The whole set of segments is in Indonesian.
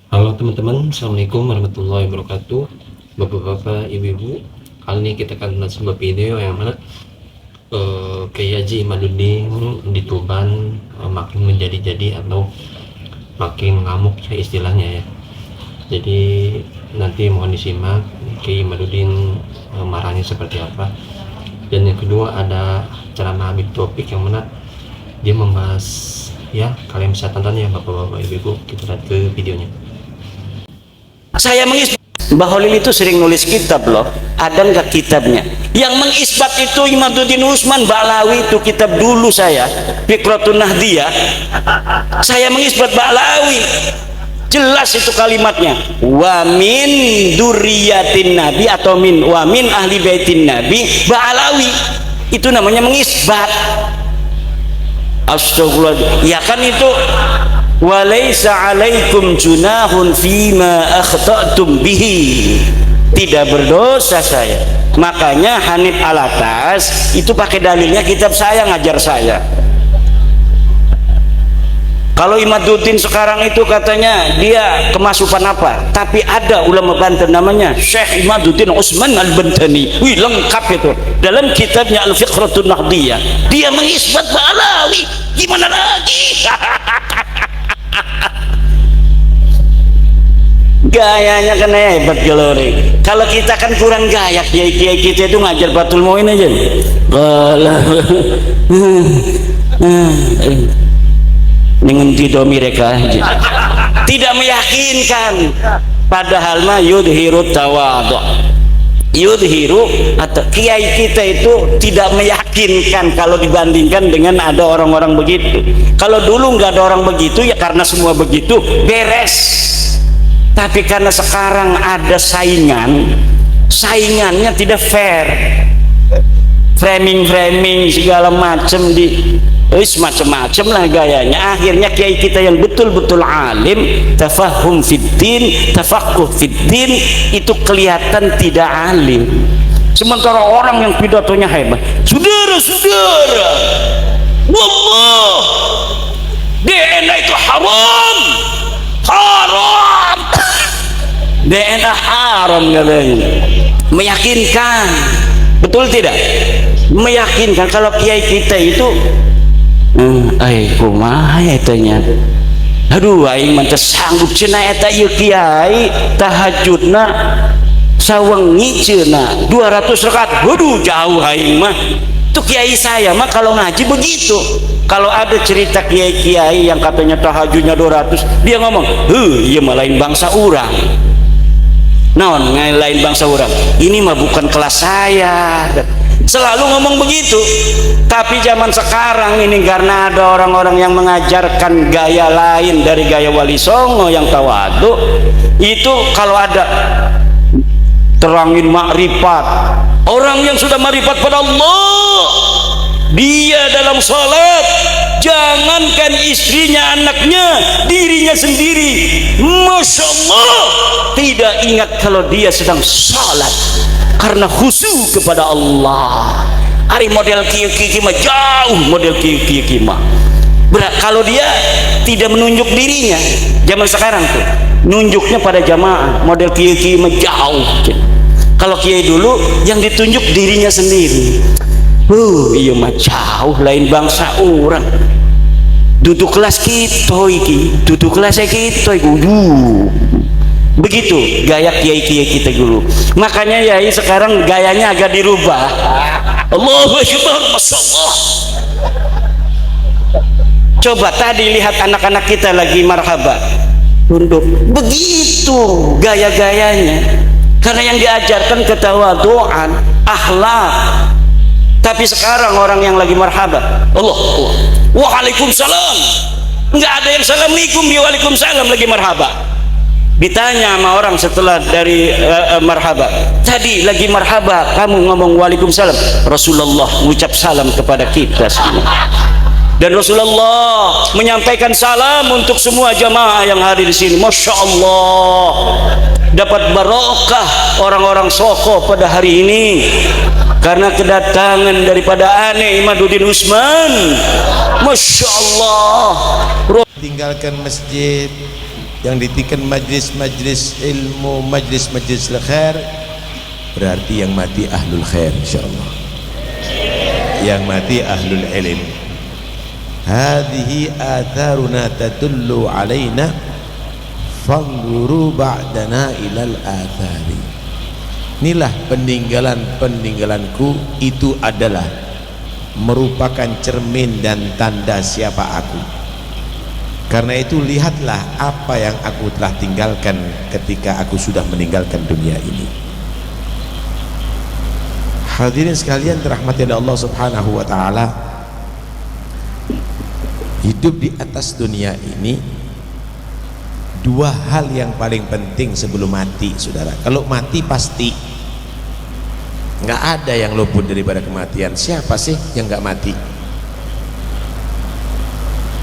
Halo teman-teman, Assalamualaikum warahmatullahi wabarakatuh. Bapak-bapak, ibu-ibu, kali ini kita akan melihat sebuah video yang mana Kiai Haji Imaduddin di Tuban makin menjadi-jadi atau makin ngamuk ya istilahnya ya. Jadi nanti mohon disimak Kiai Imaduddin marahnya seperti apa. Dan yang kedua ada ceramah Habib Taufik yang mana dia membahas, ya kalian bisa tonton ya bapak-bapak, ibu-ibu. Kita lihat ke videonya. Saya mengisbat, Mbah Holil itu sering nulis kitab loh. Ada nggak kitabnya? Yang mengisbat itu Imaduddin Usman Ba'lawi, itu kitab dulu saya, Fiqratun Nahdiyah. Saya mengisbat Ba'lawi, jelas itu kalimatnya. Wa min duriyatin Nabi atau wa min ahli baitin Nabi Ba'lawi. Itu namanya mengisbat. Astagfirullah. Ya kan itu walaysa alaikum junahun fima akhta'tum bihi, tidak berdosa saya. Makanya Hanif Alatas itu pakai dalilnya kitab saya, ngajar saya. Kalau Imaduddin sekarang itu katanya dia kemasukan apa, tapi ada ulama Banten namanya Syekh Imaduddin Usman Al-Bantani, wih lengkap itu dalam kitabnya Al-Fiqratun Nahdiyah. Dia mengisbat Ba'lawi, gimana lagi? Gayanya kan hebat gelori. Kalau kita kan kurang gaya, kiai-kiai kita itu ngajar Batul Muin aja. Dengan tidur mereka aja. Tidak meyakinkan. Padahal mah yudhiru tawadhu. Yudhiru atau kiai kita itu tidak meyakinkan kalau dibandingkan dengan ada orang-orang begitu. Kalau dulu nggak ada orang begitu ya karena semua begitu beres. Tapi karena sekarang ada saingannya tidak fair, framing segala macam macam-macam lah gayanya. Akhirnya kiai kita yang betul-betul alim, tafahum fiddin, tafaqquh fiddin, itu kelihatan tidak alim. Sementara orang yang pidatonya hebat, saudara-saudara, wallah DNA itu haram, DNA haram katanya. Meyakinkan, betul tidak? Meyakinkan. Kalau kiai kita itu kumaha etanya, aduh aing mah teu sanggup cenah eta ieu kiai tahajudna sawengi cenah 200 rakaat, waduh jauh aing mah. Itu kiai saya mah kalau ngaji begitu. Kalau ada cerita kiai-kiai yang katanya tahajudnya 200, dia ngomong, iya mah lain bangsa urang. Naon lain bangsa urang, ini mah bukan kelas saya. Selalu ngomong begitu. Tapi zaman sekarang ini karena ada orang-orang yang mengajarkan gaya lain dari gaya Wali Songo yang tawadu, itu kalau ada terangin makrifat, orang yang sudah makrifat pada Allah, dia dalam sholat jangankan istrinya, anaknya, dirinya sendiri, Masya Allah, tidak ingat kalau dia sedang sholat karena khusyuk kepada Allah. Hari model kiai mah jauh, model kiai mah. Kalau dia tidak menunjuk dirinya, zaman sekarang tuh nunjuknya pada jamaah, model kiai mah jauh. Kalau kiai dulu yang ditunjuk dirinya sendiri. Iya mah jauh, lain bangsa orang. Duduk kelas kita iki, duduk kelas kita iki. Begitu gaya kiai-kiai kita dulu. Makanya yai sekarang gayanya agak dirubah. Allahu Akbar, masyaallah. Coba tadi lihat anak-anak kita lagi marhaba, tunduk. Begitu gaya-gayanya. Karena yang diajarkan ketawaduan, akhlak. Tapi sekarang orang yang lagi marhaba, Allah, waalaikumsalam, nggak ada yang assalamualaikum, dia waalaikumsalam lagi marhaba. Ditanya sama orang setelah dari marhaba, tadi lagi marhaba kamu ngomong waalaikumsalam, Rasulullah mengucap salam kepada kita semua, dan Rasulullah menyampaikan salam untuk semua jamaah yang hadir di sini. Masya Allah, dapat barokah orang-orang Soko pada hari ini karena kedatangan daripada aneh Imaduddin Usman. Masya Allah. Tinggalkan masjid, yang ditikan majlis-majlis ilmu, majlis-majlis khair, berarti yang mati ahlul khair insyaallah, yang mati ahlul ilm. Hadhihi atharuna tadullu alaina fanzuru ba'dana ilal athari. Inilah peninggalan-peninggalanku, itu adalah merupakan cermin dan tanda siapa aku. Karena itu lihatlah apa yang aku telah tinggalkan ketika aku sudah meninggalkan dunia ini. Hadirin sekalian dirahmati oleh Allah Subhanahu wa taala, hidup di atas dunia ini dua hal yang paling penting sebelum mati, saudara. Kalau mati pasti, nggak ada yang luput daripada kematian. Siapa sih yang nggak mati?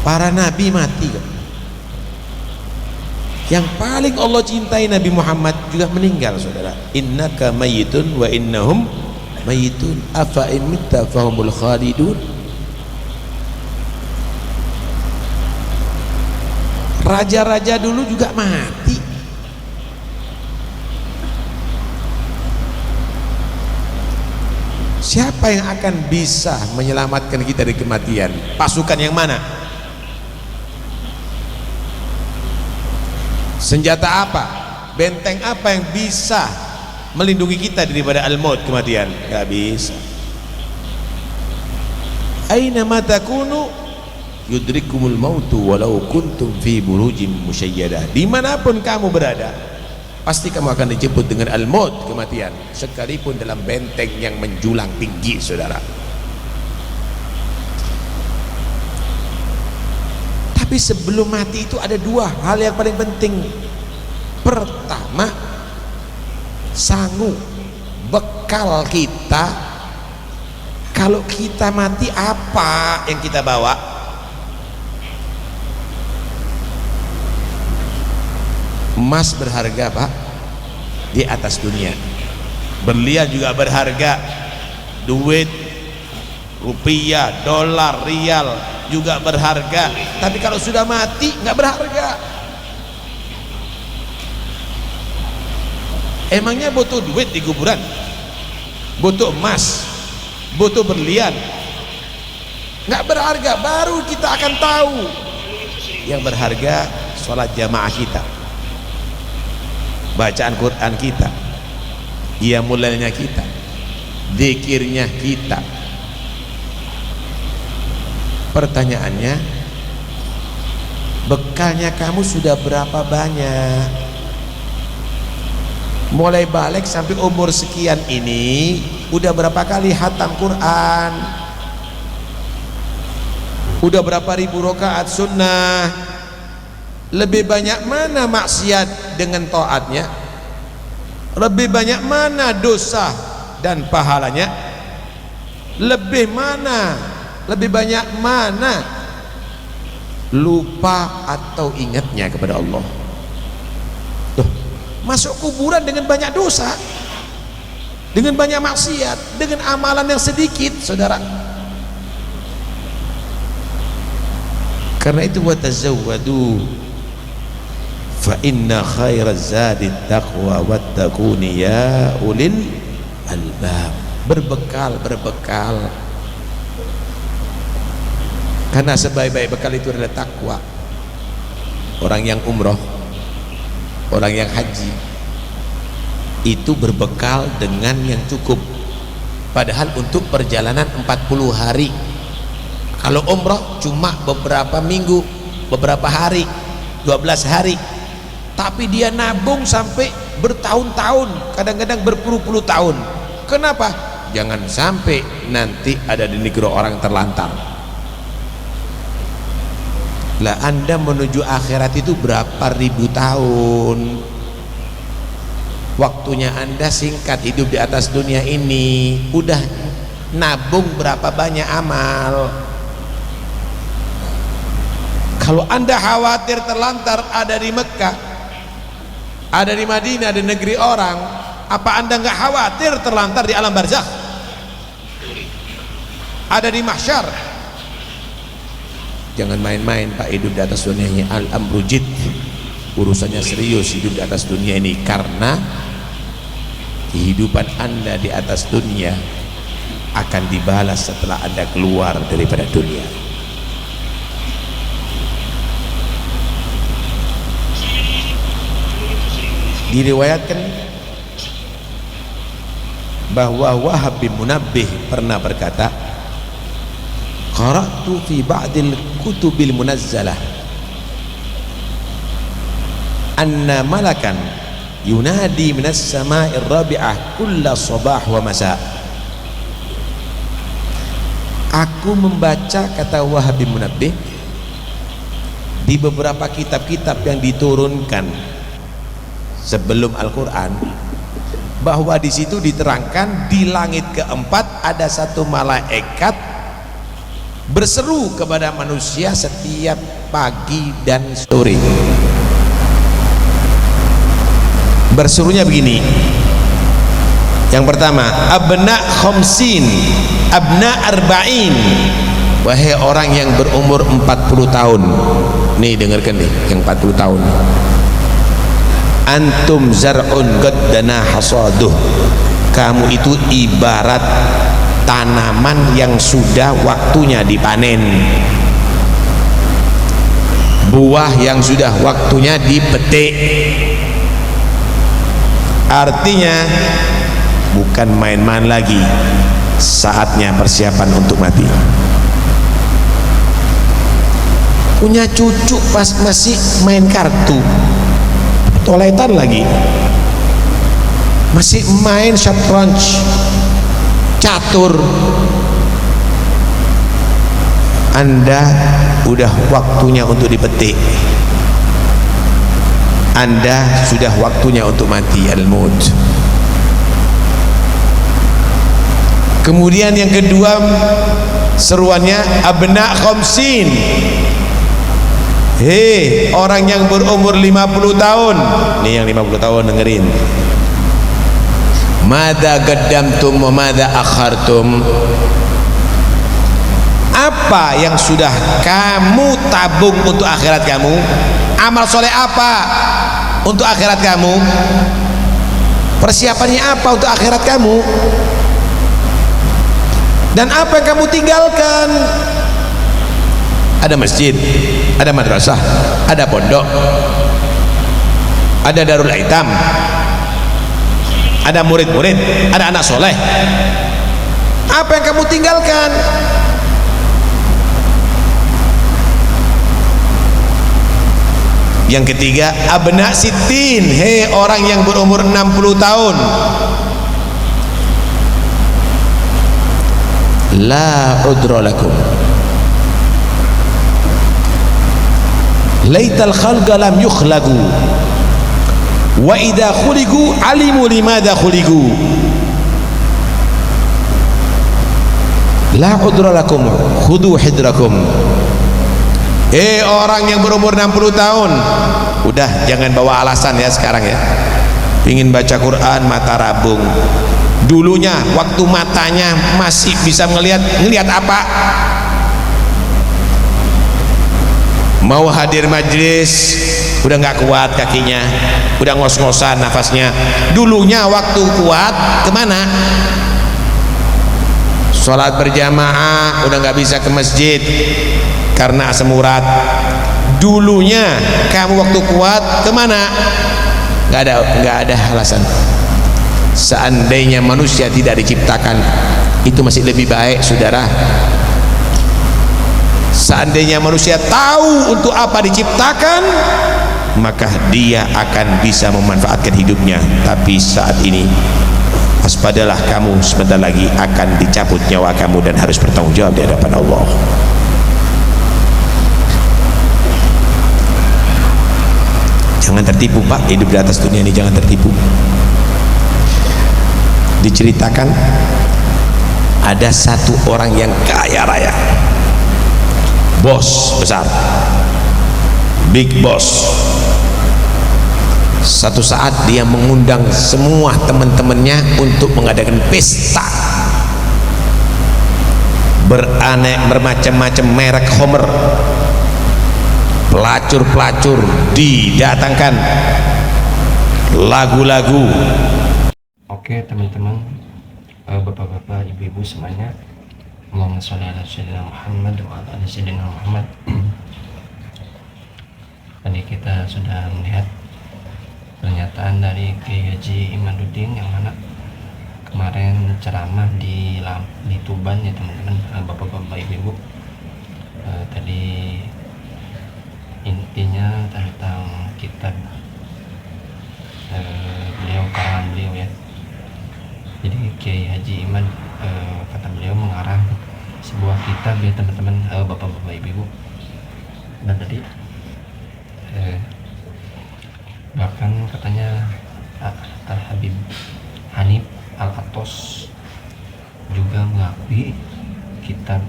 Para nabi mati kan? Yang paling Allah cintai Nabi Muhammad juga meninggal, saudara. Innaka mayyitun wa innahum mayyitun afa in mitta fahumul khalidun. Raja-raja dulu juga mati. Siapa yang akan bisa menyelamatkan kita dari kematian? Pasukan yang mana? Senjata apa? Benteng apa yang bisa melindungi kita daripada al-maut, kematian? Gak bisa. Aina ma takunu yudrikumul mautu walau kuntum fi burujim musyayyadah. Dimanapun kamu berada, pasti kamu akan dijemput dengan al-maut, kematian, sekalipun dalam benteng yang menjulang tinggi, saudara. Tapi sebelum mati itu ada dua hal yang paling penting. Pertama, sangu, bekal kita. Kalau kita mati, apa yang kita bawa? Emas berharga, Pak, di atas dunia. Berlian juga berharga. Duit, rupiah, dolar, rial juga berharga. Tapi kalau sudah mati nggak berharga. Emangnya butuh duit di kuburan? Butuh emas, butuh berlian? Nggak berharga. Baru kita akan tahu yang berharga sholat jamaah kita, bacaan Quran kita, qiyamul lailnya kita, zikirnya kita. Pertanyaannya, bekalnya kamu sudah berapa banyak? Mulai balik sampai umur sekian ini udah berapa kali hatam Quran? Udah berapa ribu rakaat sunnah? Lebih banyak mana maksiat dengan taatnya? Lebih banyak mana dosa dan pahalanya? Lebih banyak mana lupa atau ingatnya kepada Allah? Tuh, masuk kuburan dengan banyak dosa, dengan banyak maksiat, dengan amalan yang sedikit, saudara. Karena itu watazawwadu fa inna khairaz zadi taqwa wattaquni ya ulil albab. Berbekal. Karena sebaik-baik bekal itu adalah takwa. Orang yang umroh, orang yang haji itu berbekal dengan yang cukup. Padahal untuk perjalanan 40 hari. Kalau umroh cuma beberapa minggu, beberapa hari, 12 hari. Tapi dia nabung sampai bertahun-tahun, kadang-kadang berpuluh-puluh tahun. Kenapa? Jangan sampai nanti ada di negeri orang terlantar. Lah Anda menuju akhirat itu berapa ribu tahun? Waktunya Anda singkat, hidup di atas dunia ini. Udah nabung berapa banyak amal? Kalau Anda khawatir terlantar ada di Mekah, ada di Madinah, di negeri orang, apa Anda nggak khawatir terlantar di alam barzakh? Ada di mahsyar. Jangan main-main Pak, hidup di atas dunia ini. Al-amru jid. urusannya serius hidup di atas dunia ini, karena kehidupan Anda di atas dunia akan dibalas setelah Anda keluar daripada dunia. Diriwayatkan bahwa Wahab bin Munabbih pernah berkata, qara'tu fi ba'dil kutubil munazzalah anna malakan yunadi minas sama'ir rabi'ah kulla sabah wa masa. Aku membaca, kata Wahab bin Munabbih, di beberapa kitab-kitab yang diturunkan sebelum Al-Quran, bahwa di situ diterangkan di langit keempat ada satu malaikat berseru kepada manusia setiap pagi dan sore. Berserunya begini. Yang pertama, abna khamsin, abna arba'in, wahai orang yang berumur 40 tahun. Nih dengarkan nih, yang 40 tahun. Antum zar'un gaddana hasaduh, kamu itu ibarat tanaman yang sudah waktunya dipanen, buah yang sudah waktunya dipetik. Artinya bukan main-main lagi, saatnya persiapan untuk mati. Punya cucu pas masih main kartu, toletan lagi, masih main syatranj, catur. Anda udah waktunya untuk dipetik, Anda sudah waktunya untuk mati, al-maut. Kemudian yang kedua seruannya abna khamsin, hei orang yang berumur 50 tahun. Nih yang 50 tahun dengerin. Mada qaddamtum wa mada akhartum, apa yang sudah kamu tabung untuk akhirat kamu? Amal soleh apa untuk akhirat kamu? Persiapannya apa untuk akhirat kamu? Dan apa yang kamu tinggalkan? Ada masjid, ada madrasah, ada pondok, ada darul aitam, ada murid-murid, ada anak soleh. Apa yang kamu tinggalkan? Yang ketiga, abna sittin, hei orang yang berumur 60 tahun. La udra lakum, laital khalqa lam yukhlaqu wa idha khuliqu alimu limadha khuliqu. La udra lakum khudu hidrakum. Orang yang berumur 60 tahun, udah jangan bawa alasan ya sekarang ya. Ingin baca Quran mata rabung. Dulunya waktu matanya masih bisa ngelihat apa? Mau hadir majlis udah nggak kuat kakinya, udah ngos-ngosan nafasnya. Dulunya waktu kuat kemana? Sholat berjamaah udah nggak bisa ke masjid karena asam urat. Dulunya kamu waktu kuat kemana? Nggak ada alasan. Seandainya manusia tidak diciptakan, itu masih lebih baik, saudara. Seandainya manusia tahu untuk apa diciptakan, maka dia akan bisa memanfaatkan hidupnya. Tapi saat ini, waspadalah, kamu sebentar lagi akan dicabut nyawa kamu dan harus bertanggung jawab di hadapan Allah. Jangan tertipu Pak, hidup di atas dunia ini jangan tertipu. Diceritakan ada satu orang yang kaya raya, bos besar, big boss. Satu saat dia mengundang semua teman-temannya untuk mengadakan pesta bermacam-macam merek Homer, pelacur-pelacur didatangkan, lagu-lagu. Oke teman-teman, bapak-bapak, ibu-ibu semuanya, Allahumma sholli ala sayyidina Muhammad wa ala ali sayyidina Muhammad. Tadi kita sudah melihat pernyataan dari Kiai Haji Imaduddin yang mana kemarin ceramah di Tuban ya teman-teman, bapak-bapak, ibu-ibu. Tadi intinya tentang kitab beliau, karangan beliau ya. Jadi Kiai Haji Imad, kata beliau, mengarang sebuah kitab ya teman-teman, bapak-bapak, ibu-ibu. Dan tadi bahkan katanya Al Habib Hanif Al-Atos juga mengakui kitab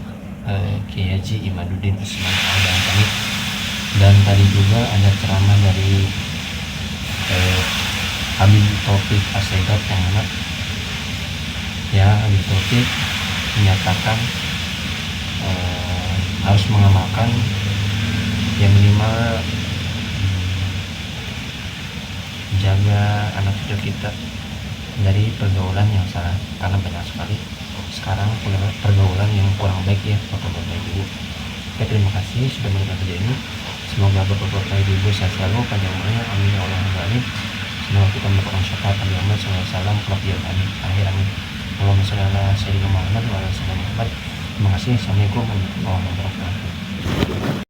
Kiai Haji Imaduddin Usman Al-Bantani. Dan tadi juga ada ceramah dari Habib Taufik As-Sayyad yang mana ya Habib Taufik menyatakan harus mengamalkan yang minimal jaga anak cucu kita dari pergaulan yang salah, karena banyak sekali sekarang pergaulan yang kurang baik ya bapak-bapak, ibu. Oke, terima kasih sudah menonton video ini. Semoga bapak-bapak, ibu sehat selalu, panjang umurnya, amin ya Allah amin. Semoga kita mendapatkan syafaat Nabi Muhammad SAW kelak amin. Akhir amin. Allahumma sholli ala sayyidina Muhammad wa ala sayyidina Muhammad. Terima kasih. Assalamualaikum warahmatullahi wabarakatuh.